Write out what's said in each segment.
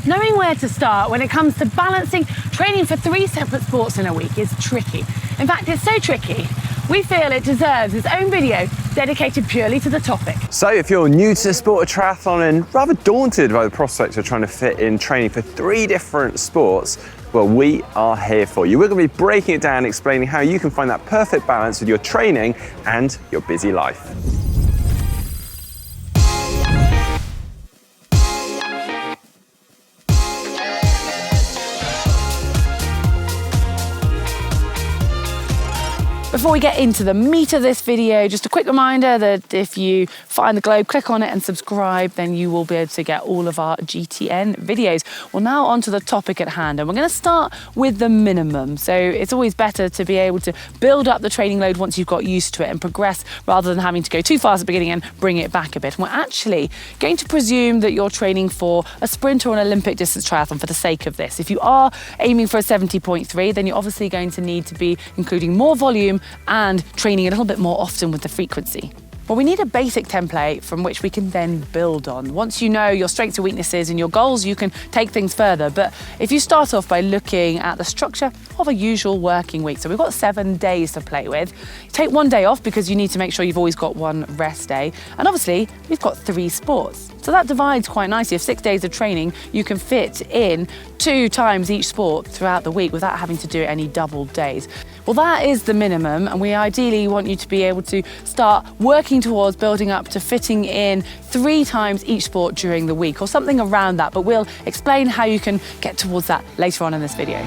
Knowing where to start when it comes to balancing training for 3 separate sports in a week is tricky. In fact, it's so tricky, we feel it deserves its own video dedicated purely to the topic. So if you're new to the sport of triathlon and rather daunted by the prospect of trying to fit in training for 3 different sports, well, we are here for you. We're going to be breaking it down, explaining how you can find that perfect balance with your training and your busy life. Before we get into the meat of this video, just a quick reminder that if you find the globe, click on it and subscribe, then you will be able to get all of our GTN videos. Well, now on to the topic at hand, and we're going to start with the minimum. So it's always better to be able to build up the training load once you've got used to it and progress rather than having to go too fast at the beginning and bring it back a bit. And we're actually going to presume that you're training for a sprint or an Olympic distance triathlon for the sake of this. If you are aiming for a 70.3, then you're obviously going to need to be including more volume and training a little bit more often with the frequency. Well, we need a basic template from which we can then build on. Once you know your strengths and weaknesses and your goals, you can take things further. But if you start off by looking at the structure of a usual working week, so we've got 7 days to play with. Take 1 day off because you need to make sure you've always got 1 rest day. And obviously, we've got 3 sports. So that divides quite nicely. If 6 days of training, you can fit in 2 times each sport throughout the week without having to do any double days. Well, that is the minimum, and we ideally want you to be able to start working towards building up to fitting in 3 times each sport during the week or something around that, but we'll explain how you can get towards that later on in this video.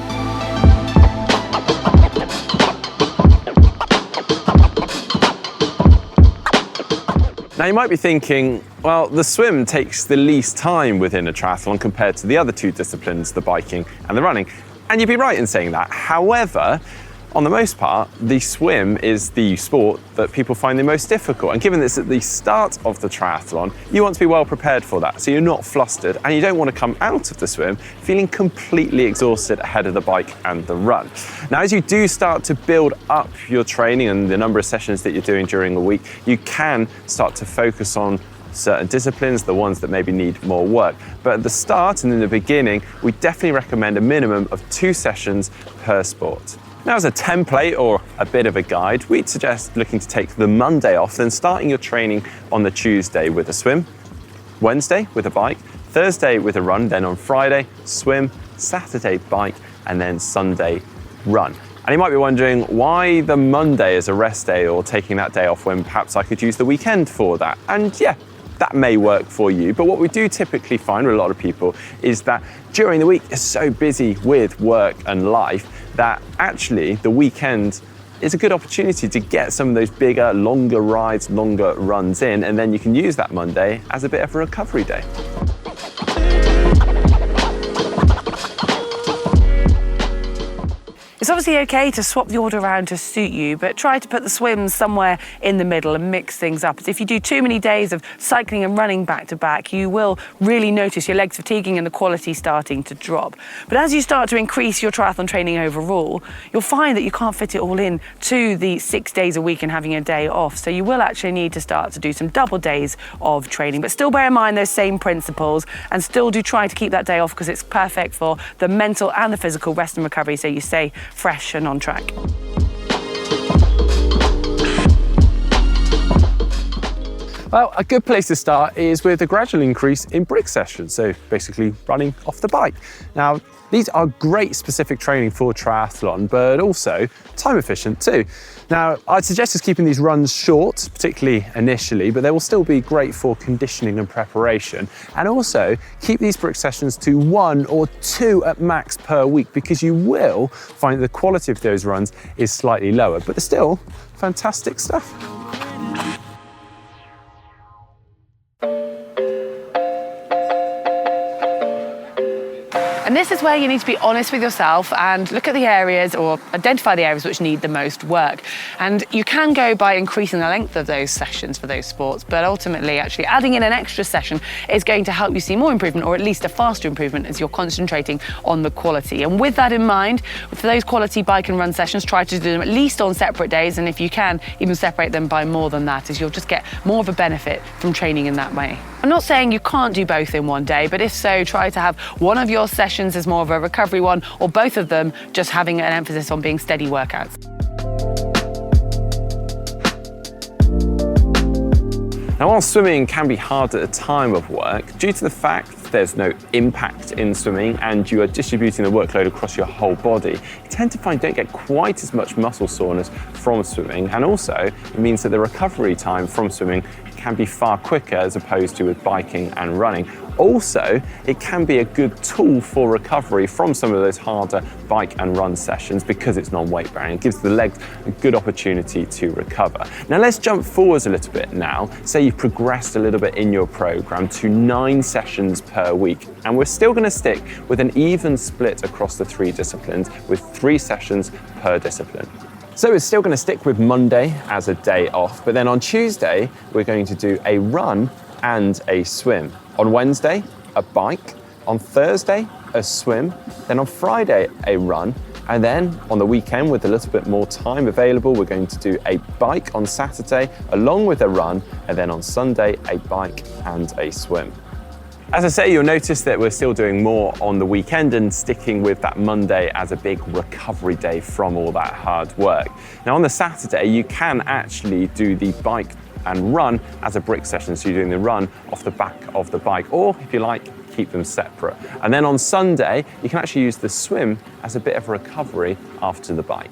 Now you might be thinking, well, the swim takes the least time within a triathlon compared to the other 2 disciplines, the biking and the running. And you'd be right in saying that. However, on the most part, the swim is the sport that people find the most difficult. And given this at the start of the triathlon, you want to be well prepared for that. So you're not flustered and you don't want to come out of the swim feeling completely exhausted ahead of the bike and the run. Now, as you do start to build up your training and the number of sessions that you're doing during a week, you can start to focus on certain disciplines, the ones that maybe need more work. But at the start and in the beginning, we definitely recommend a minimum of 2 sessions per sport. Now, as a template or a bit of a guide, we'd suggest looking to take the Monday off, then starting your training on the Tuesday with a swim, Wednesday with a bike, Thursday with a run, then on Friday, swim, Saturday bike, and then Sunday run. And you might be wondering why the Monday is a rest day or taking that day off when perhaps I could use the weekend for that. And yeah, that may work for you, but what we do typically find with a lot of people is that during the week is so busy with work and life that actually the weekend is a good opportunity to get some of those bigger, longer rides, longer runs in, and then you can use that Monday as a bit of a recovery day. It's obviously okay to swap the order around to suit you, but try to put the swims somewhere in the middle and mix things up. As if you do too many days of cycling and running back to back, you will really notice your legs fatiguing and the quality starting to drop. But as you start to increase your triathlon training overall, you'll find that you can't fit it all in to the 6 days a week and having a day off. So you will actually need to start to do some double days of training, but still bear in mind those same principles and still do try to keep that day off because it's perfect for the mental and the physical rest and recovery, so you stay fresh and on track. Well, a good place to start is with a gradual increase in brick sessions, so basically running off the bike. Now, these are great specific training for triathlon, but also time efficient too. Now, I'd suggest just keeping these runs short, particularly initially, but they will still be great for conditioning and preparation. And also keep these brick sessions to 1 or 2 at max per week, because you will find the quality of those runs is slightly lower, but they're still fantastic stuff. And this is where you need to be honest with yourself and look at the areas or identify the areas which need the most work. And you can go by increasing the length of those sessions for those sports, but ultimately actually adding in an extra session is going to help you see more improvement, or at least a faster improvement, as you're concentrating on the quality. And with that in mind, for those quality bike and run sessions, try to do them at least on separate days, and if you can, even separate them by more than that, as you'll just get more of a benefit from training in that way. I'm not saying you can't do both in one day, but if so, try to have one of your sessions as more of a recovery one, or both of them just having an emphasis on being steady workouts. Now, while swimming can be hard at a time of work, due to the fact there's no impact in swimming and you are distributing the workload across your whole body, you tend to find you don't get quite as much muscle soreness from swimming, and also it means that the recovery time from swimming can be far quicker as opposed to with biking and running. Also, it can be a good tool for recovery from some of those harder bike and run sessions because it's non-weight bearing. It gives the legs a good opportunity to recover. Now let's jump forwards a little bit now. Say you've progressed a little bit in your program to 9 sessions per week, and we're still going to stick with an even split across the 3 disciplines with 3 sessions per discipline. So we're still going to stick with Monday as a day off, but then on Tuesday, we're going to do a run and a swim. On Wednesday, a bike. On Thursday, a swim. Then on Friday, a run. And then on the weekend, with a little bit more time available, we're going to do a bike on Saturday, along with a run. And then on Sunday, a bike and a swim. As I say, you'll notice that we're still doing more on the weekend and sticking with that Monday as a big recovery day from all that hard work. Now on the Saturday, you can actually do the bike and run as a brick session. So you're doing the run off the back of the bike, or if you like, keep them separate. And then on Sunday, you can actually use the swim as a bit of recovery after the bike.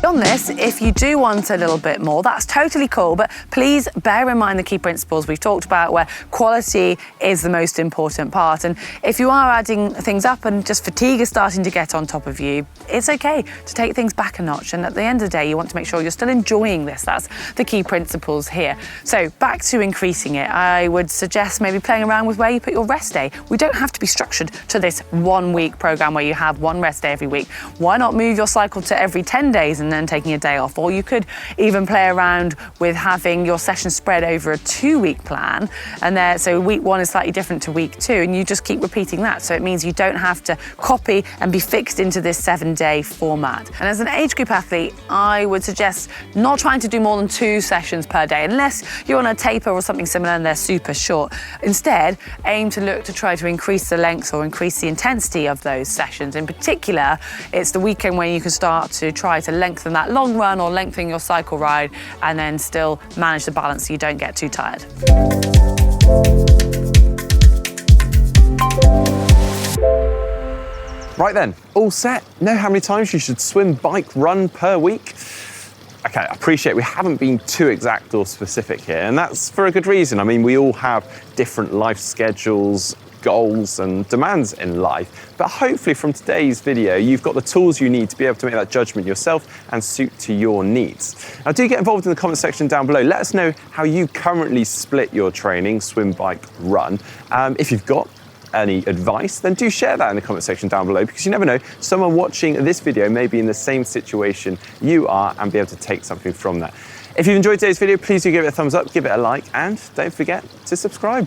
On this, if you do want a little bit more, that's totally cool, but please bear in mind the key principles we've talked about, where quality is the most important part. And if you are adding things up and just fatigue is starting to get on top of you, it's okay to take things back a notch. And at the end of the day, you want to make sure you're still enjoying this. That's the key principles here. So back to increasing it, I would suggest maybe playing around with where you put your rest day. We don't have to be structured to this 1 week program where you have 1 rest day every week. Why not move your cycle to every 10 days and then taking a day off? Or you could even play around with having your session spread over a 2-week plan, and so week 1 is slightly different to week 2, and you just keep repeating that. So it means you don't have to copy and be fixed into this 7-day format. And as an age group athlete, I would suggest not trying to do more than 2 sessions per day, unless you're on a taper or something similar and they're super short. Instead, aim to look to try to increase the length or increase the intensity of those sessions. In particular, it's the weekend when you can start to try to lengthen that long run or lengthen your cycle ride, and then still manage the balance so you don't get too tired. Right then, all set? Know how many times you should swim, bike, run per week? Okay, I appreciate we haven't been too exact or specific here, and that's for a good reason. I mean, we all have different life schedules, goals and demands in life, but hopefully from today's video you've got the tools you need to be able to make that judgment yourself and suit to your needs. Now do get involved in the comment section down below. Let us know how you currently split your training, swim, bike, run. If you've got any advice, then do share that in the comment section down below, because you never know, someone watching this video may be in the same situation you are and be able to take something from that. If you've enjoyed today's video, please do give it a thumbs up, give it a like, and don't forget to subscribe.